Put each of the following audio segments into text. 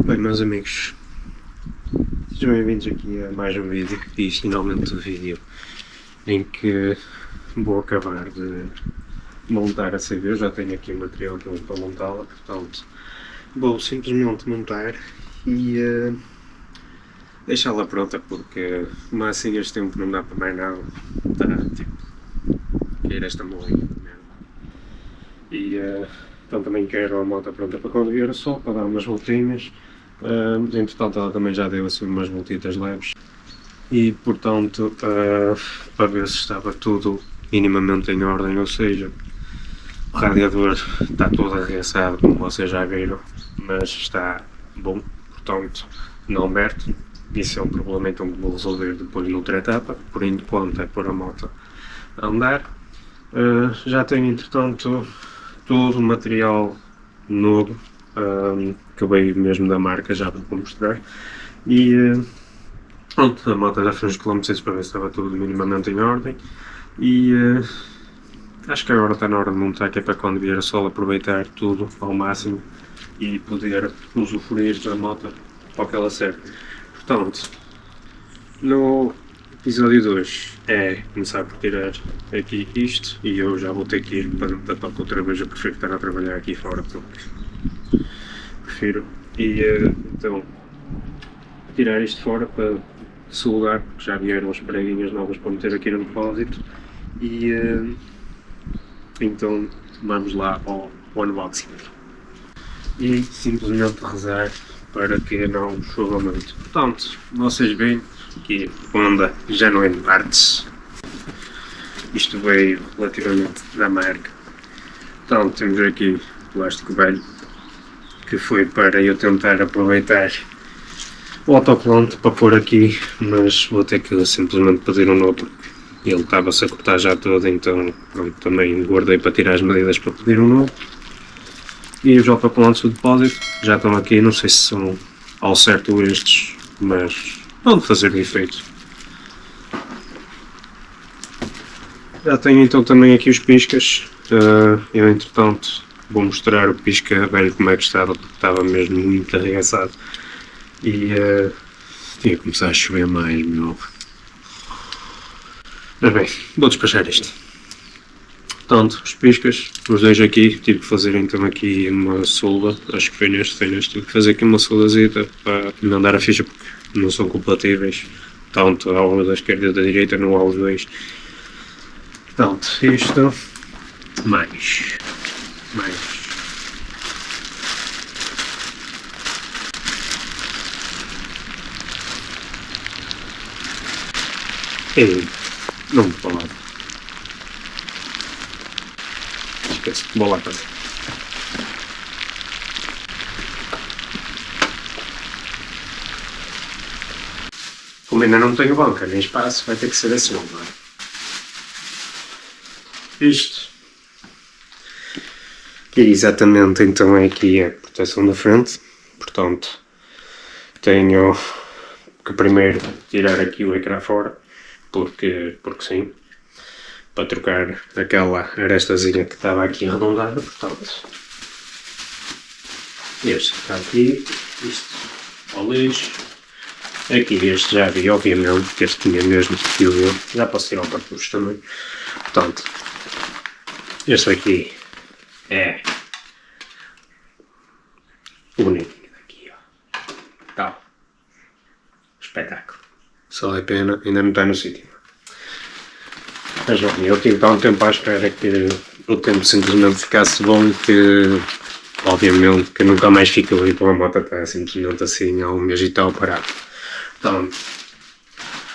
Bem, meus amigos, sejam bem-vindos aqui a mais um vídeo e finalmente o vídeo em que vou acabar de montar a CV. Eu já tenho aqui o material todo para montá-la, portanto vou simplesmente montar e deixá-la pronta, porque mas assim este tempo não dá para mais nada, está tipo cair esta molinha mesmo. E então também quero a moto pronta para conduzir só, para dar umas voltinhas. Entretanto ela também já deu assim umas voltitas leves e portanto para ver se estava tudo minimamente em ordem, ou seja, o radiador está todo arregaçado como vocês já viram, mas está bom, portanto não verte. Isso é um problema então que vou resolver depois noutra etapa. Por enquanto é pôr a moto a andar. Já tenho entretanto todo o material novo que veio mesmo da marca, já vou mostrar. E pronto, a moto já fez uns quilómetros para ver se estava tudo minimamente em ordem. E acho que agora está na hora de montar, que é para quando vier a sol aproveitar tudo ao máximo e poder usufruir da moto para o que ela serve. Portanto, no episódio 2 é começar por tirar aqui isto, e eu já vou ter que ir para dentro da toca outra vez. Eu prefiro estar a trabalhar aqui fora, porque prefiro. E então tirar isto fora para soldar, porque já vieram as preguinhas novas para meter aqui no depósito. E então vamos lá ao unboxing e simplesmente rezar para que não chova muito. Portanto, vocês veem que a onda já não é de partes. Isto veio relativamente da marca. Então temos aqui plástico velho, que foi para eu tentar aproveitar o autocolante para pôr aqui, mas vou ter que simplesmente pedir um novo, porque ele estava-se a cortar já todo, então pronto, também guardei para tirar as medidas para pedir um novo. E os autocolantes do depósito já estão aqui, não sei se são ao certo estes, mas vão fazer o efeito. Já tenho então também aqui os piscas. Eu entretanto vou mostrar o pisca velho como é que estava, porque estava mesmo muito arregaçado e tinha que começar a chover mais, meu. Mas bem, vou despachar isto. Portanto, os piscas, os dois aqui, tive que fazer então aqui uma solda, acho que foi neste, tive que fazer aqui uma soldazita para não dar a ficha, porque não são compatíveis, tanto ao da esquerda e da direita, não há os dois. Portanto, isto, mais. E não me falar. Esquece, vou lá fazer. Como ainda não tenho banca nem espaço, vai ter que ser assim, não é? Isto que exatamente então é aqui a proteção da frente, portanto tenho que primeiro tirar aqui o ecrã fora, porque sim, para trocar aquela arestazinha que estava aqui arredondada. Portanto este está aqui, isto ao lixo. Aqui este já vi, obviamente, que este tinha mesmo que eu já posso tirar o cartucho também. Portanto, este aqui é o bonitinho daqui, ó. Tá. Espetáculo. Só é pena, ainda não está no sítio. Mas bom, eu tive que dar um tempo à espera que o tempo simplesmente ficasse bom, que obviamente que nunca mais fica ali com a moto, está simplesmente assim há um mês e tal parado. Então,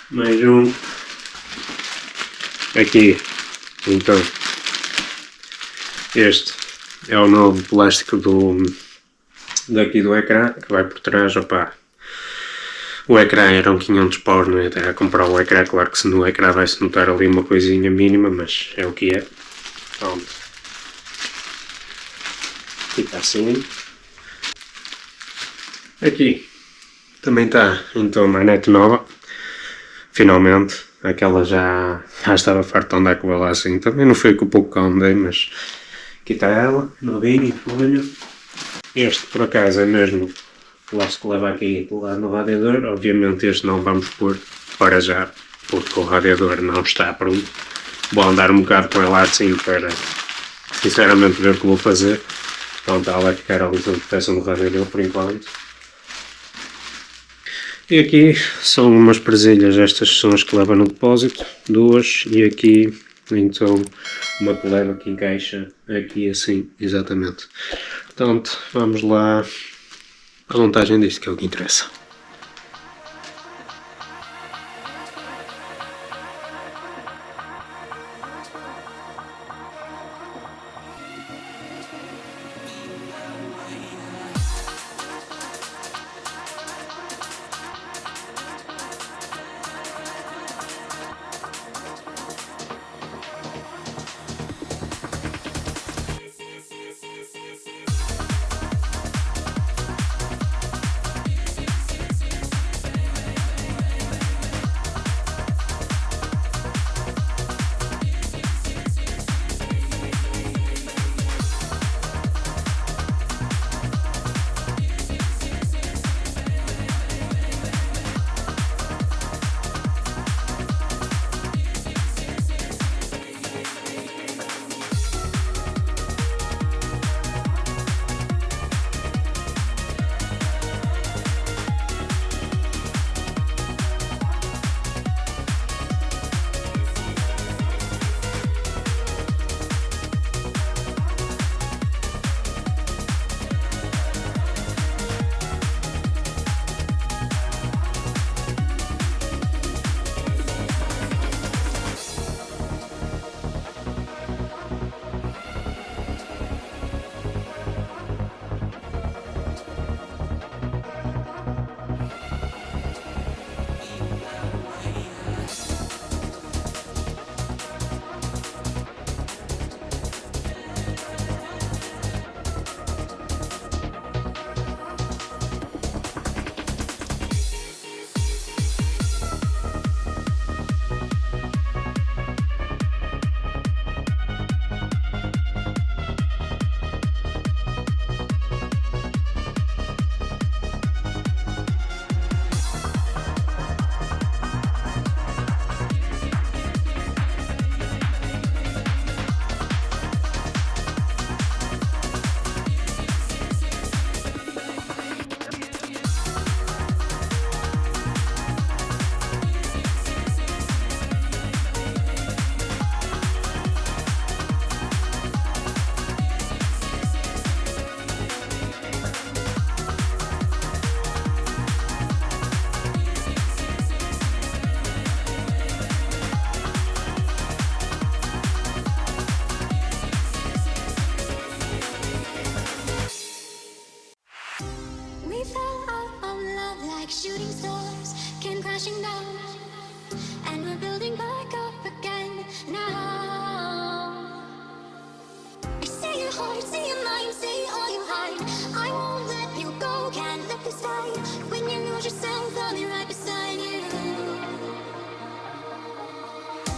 mais um. Aqui, então, este é o novo plástico daqui do ecrã, que vai por trás. Opa, o ecrã eram 500 paus, não ia ter a comprar um ecrã. Claro que se no ecrã vai-se notar ali uma coisinha mínima, mas é o que é. Pronto. Fica assim. Aqui também está então a manete nova. Finalmente, aquela já estava farta de andar com ela assim. Também não foi com o pouco que andei, mas aqui está ela, novinha, folha. Este por acaso é mesmo plástico leva aqui lá no radiador. Obviamente este não vamos pôr para já, porque o radiador não está pronto. Vou andar um bocado com ele assim para sinceramente ver o que vou fazer. Então está, vai ficar ali sob proteção do radiador por enquanto. E aqui são umas presilhas, estas são as que leva no depósito, duas, e aqui então uma que leva que encaixa aqui assim, exatamente. Portanto, vamos lá à montagem disto, que é o que interessa. Shooting stars came crashing down, and we're building back up again now. I see your heart, see your mind, see all you hide. I won't let you go, can't let this die. When you lose yourself, I'll be right beside you.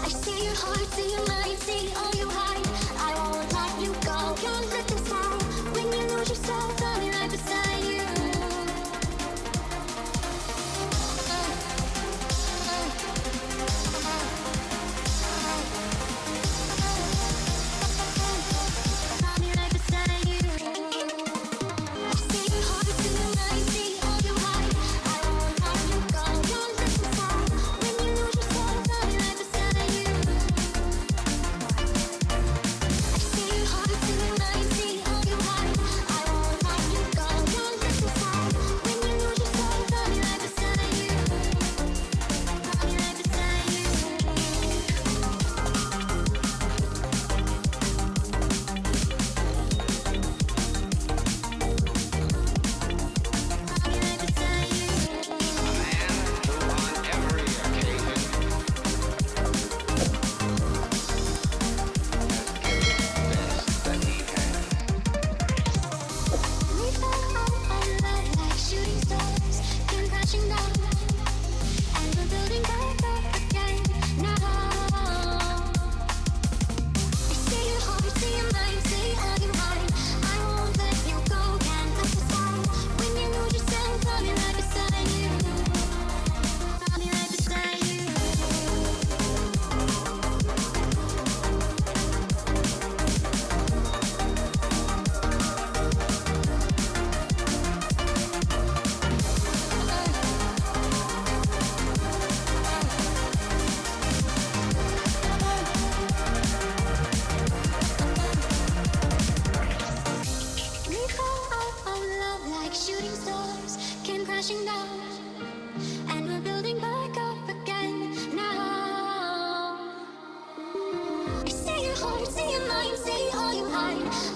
I see your heart, see your mind, see all you hide. I won't let you go, can't let this die. When you lose yourself, I'll be right beside you. mine.